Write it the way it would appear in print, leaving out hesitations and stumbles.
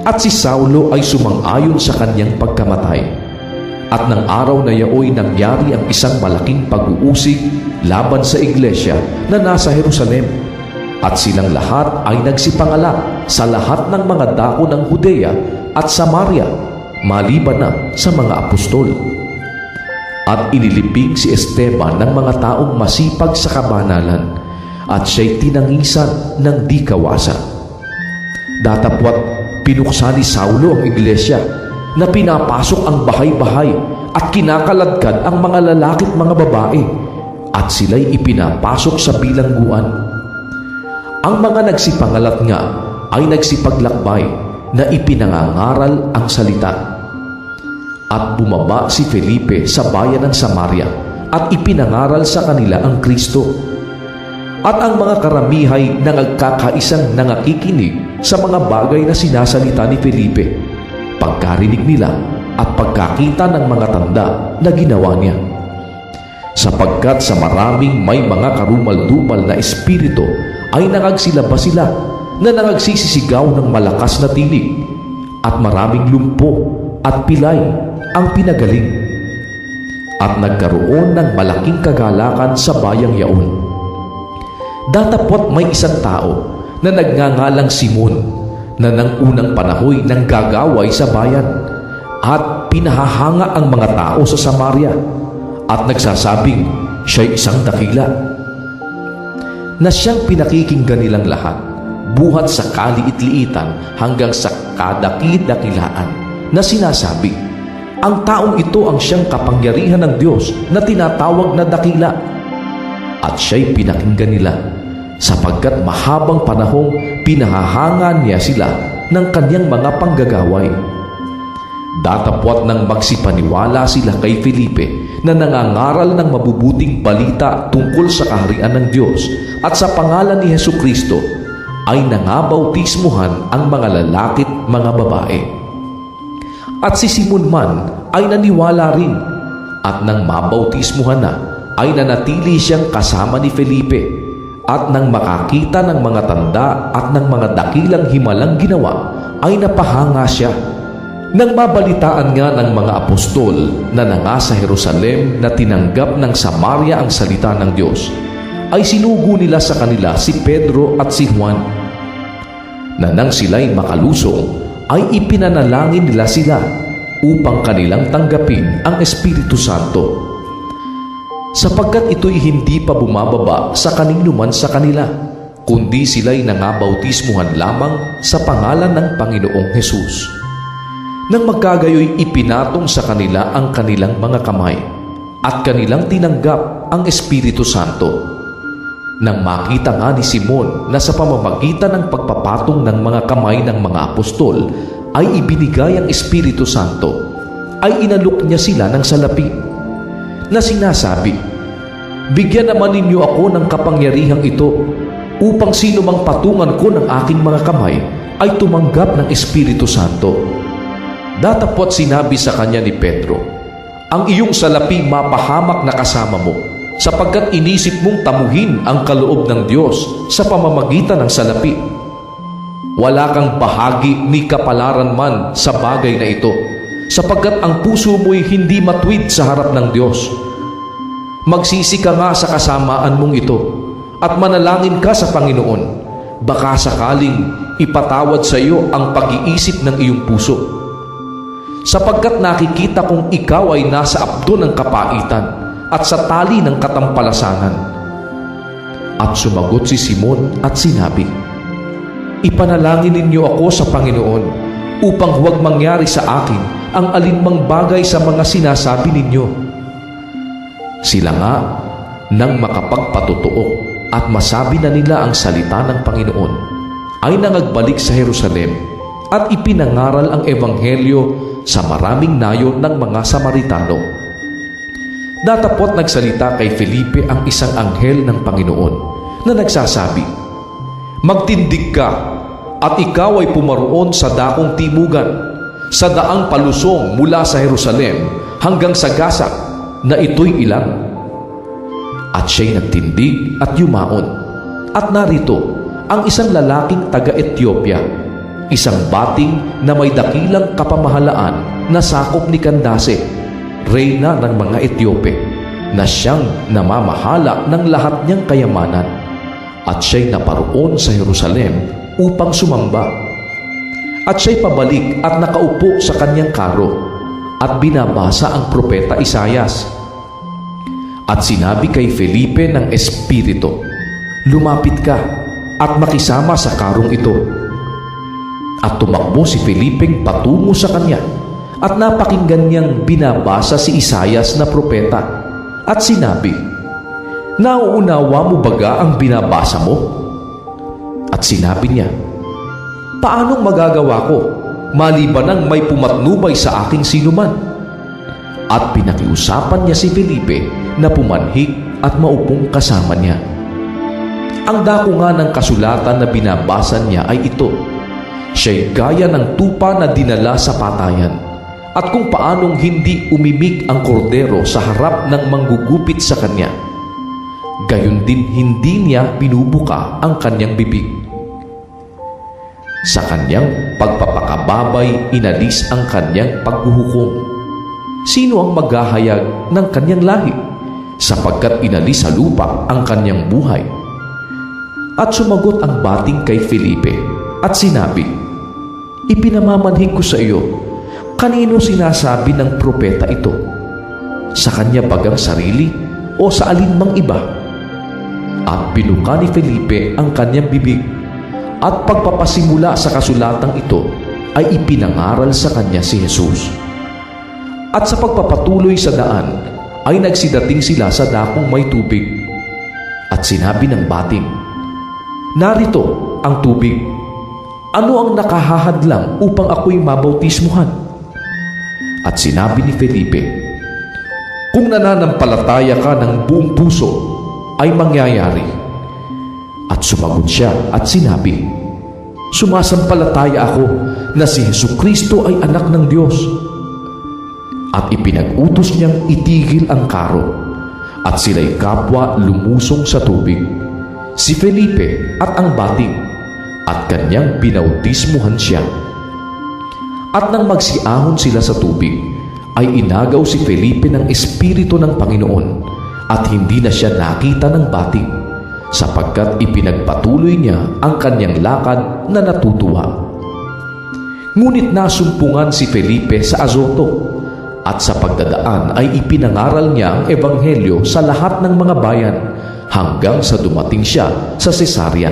at si Saulo ay sumang-ayon sa kanyang pagkamatay. At ng araw na yaoy nangyari ang isang malaking pag-uusig laban sa iglesia na nasa Jerusalem. At silang lahat ay nagsipangala sa lahat ng mga dako ng Judea at Samaria, maliban na sa mga apostol. At inilipig si Esteban ng mga taong masipag sa kabanalan, at siya'y tinangisan ng di kawasan. Datapwat pinuksan ni Saulo ang iglesia, na pinapasok ang bahay-bahay at kinakaladkad ang mga lalaki at mga babae, at sila'y ipinapasok sa bilangguan. Ang mga nagsipangalat nga ay nagsipaglakbay na ipinangangaral ang salita. At bumaba si Felipe sa bayan ng Samaria at ipinangaral sa kanila ang Kristo. At ang mga karamihay na nagkakaisang nangakikinig sa mga bagay na sinasalita ni Felipe, pagkarinig nila at pagkakita ng mga tanda na ginawa niya. Sapagkat sa maraming may mga karumal-dumal na espiritu ay nangagsilaba sila na nangagsisisigaw ng malakas na tinig, at maraming lumpo at pilay ang pinagaling. At nagkaroon ng malaking kagalakan sa bayang yaon. Datapwat may isang tao na nagngangalang Simon, na ng unang panahoy nang gagaway sa bayan, at pinahahanga ang mga tao sa Samaria, at nagsasabing siya'y isang dakila, na siyang pinakikinggan nilang lahat, buhat sa kaliit-liitan hanggang sa kadaki-dakilaan, na sinasabi, ang taong ito ang siyang kapangyarihan ng Diyos na tinatawag na dakila. At siya'y pinakinggan nila, sapagkat mahabang panahong pinahahangan niya sila ng kanyang mga panggagaway. Datapwat nang magsipaniwala sila kay Felipe na nangangaral ng mabubuting balita tungkol sa kaharian ng Diyos at sa pangalan ni Hesukristo, ay nangabautismuhan ang mga lalaki at mga babae. At si Simon man ay naniwala rin, at nang mabautismuhan na ay nanatili siyang kasama ni Felipe, at nang makakita ng mga tanda at ng mga dakilang himalang ginawa, ay napahanga siya. Nang mabalitaan nga ng mga apostol na nasa Jerusalem na tinanggap ng Samaria ang salita ng Diyos, ay sinugo nila sa kanila si Pedro at si Juan, na nang sila'y makalusong, ay ipinanalangin nila sila upang kanilang tanggapin ang Espiritu Santo, sapagkat ito'y hindi pa bumababa sa kaninuman sa kanila, kundi sila'y nangabautismuhan lamang sa pangalan ng Panginoong Hesus. Nang magkagayoy, ipinatong sa kanila ang kanilang mga kamay, at kanilang tinanggap ang Espiritu Santo. Nang makita nga ni Simon na sa pamamagitan ng pagpapatong ng mga kamay ng mga apostol ay ibinigay ang Espiritu Santo, ay inalok niya sila ng salapi, na sinasabi, bigyan naman ninyo ako ng kapangyarihang ito, upang sino mang patungan ko ng aking mga kamay ay tumanggap ng Espiritu Santo. Datapwat sinabi sa kanya ni Pedro, ang iyong salapi mapahamak na kasama mo, sapagkat inisip mong tamuhin ang kaloob ng Diyos sa pamamagitan ng salapi. Wala kang bahagi ni kapalaran man sa bagay na ito, sapagkat ang puso mo'y hindi matuwid sa harap ng Diyos. Magsisi ka nga sa kasamaan mong ito, at manalangin ka sa Panginoon, baka sakaling ipatawad sa iyo ang pag-iisip ng iyong puso. Sapagkat nakikita kong ikaw ay nasa abdo ng kapaitan at sa tali ng katampalasanan. At sumagot si Simon at sinabi, ipanalangin ninyo ako sa Panginoon upang huwag mangyari sa akin ang alinmang bagay sa mga sinasabi ninyo. Sila nga, nang makapagpatotoo at masabi na nila ang salita ng Panginoon, ay nangagbalik sa Jerusalem at ipinangaral ang ebanghelyo sa maraming nayon ng mga Samaritano. Datapwat nagsalita kay Felipe ang isang anghel ng Panginoon na nagsasabi, magtindig ka at ikaw ay pumaroon sa dakong timugan, sa daang palusong mula sa Jerusalem hanggang sa Gaza, na ito'y ilang. At siya'y nagtindig at yumaon, at narito ang isang lalaking taga-Ethiopia isang bating na may dakilang kapamahalaan na sakop ni Candace, reyna ng mga Etiope, na siyang namamahala ng lahat niyang kayamanan, at siya'y naparoon sa Jerusalem upang sumamba. At siya'y pabalik at nakaupo sa kanyang karo at binabasa ang propeta Isaias. At sinabi kay Felipe ng Espiritu, "Lumapit ka at makisama sa karong ito." At tumakbo si Felipeng patungo sa kanya at napakinggan niyang binabasa si Isaias na propeta at sinabi, "Nauunawa mo baga ang binabasa mo?" At sinabi niya, "Paanong magagawa ko, maliban ng may pumatnubay sa aking sinuman?" At pinakiusapan niya si Felipe na pumanhik at maupong kasama niya. Ang dako nga ng kasulatan na binabasa niya ay ito: siya'y gaya ng tupa na dinala sa patayan, at kung paanong hindi umimik ang kordero sa harap ng manggugupit sa kanya, gayon din hindi niya binubuka ang kanyang bibig. Sa kanyang pagpapakababay, inalis ang kanyang paghuhukom. Sino ang maghahayag ng kanyang lahi, sapagkat inalis sa lupa ang kanyang buhay? At sumagot ang bating kay Felipe at sinabi, "Ipinamamanhig ko sa iyo, kanino sinasabi ng propeta ito? Sa kanya bagang sarili o sa alinmang iba?" At binuka ni Felipe ang kanyang bibig, at pagpapasimula sa kasulatang ito ay ipinangaral sa kanya si Jesus. At sa pagpapatuloy sa daan ay nagsidating sila sa dakong may tubig. At sinabi ng bating, "Narito ang tubig. Ano ang nakahahadlang upang ako'y mabautismuhan?" At sinabi ni Felipe, "Kung nananampalataya ka ng buong puso, ay mangyayari." At sumagot siya at sinabi, "Sumasampalataya ako na si Jesucristo ay anak ng Diyos." At ipinag-utos niyang itigil ang karo, at sila'y kapwa lumusong sa tubig, si Felipe at ang bating, at kanyang binautismuhan siya. At nang magsiahon sila sa tubig, ay inagaw si Felipe ng Espiritu ng Panginoon, at hindi na siya nakita ng bating, sapagkat ipinagpatuloy niya ang kanyang lakad na natutuwa. Ngunit nasumpungan si Felipe sa Azoto, at sa pagdadaan ay ipinangaral niya ang ebanghelyo sa lahat ng mga bayan hanggang sa dumating siya sa Cesarea.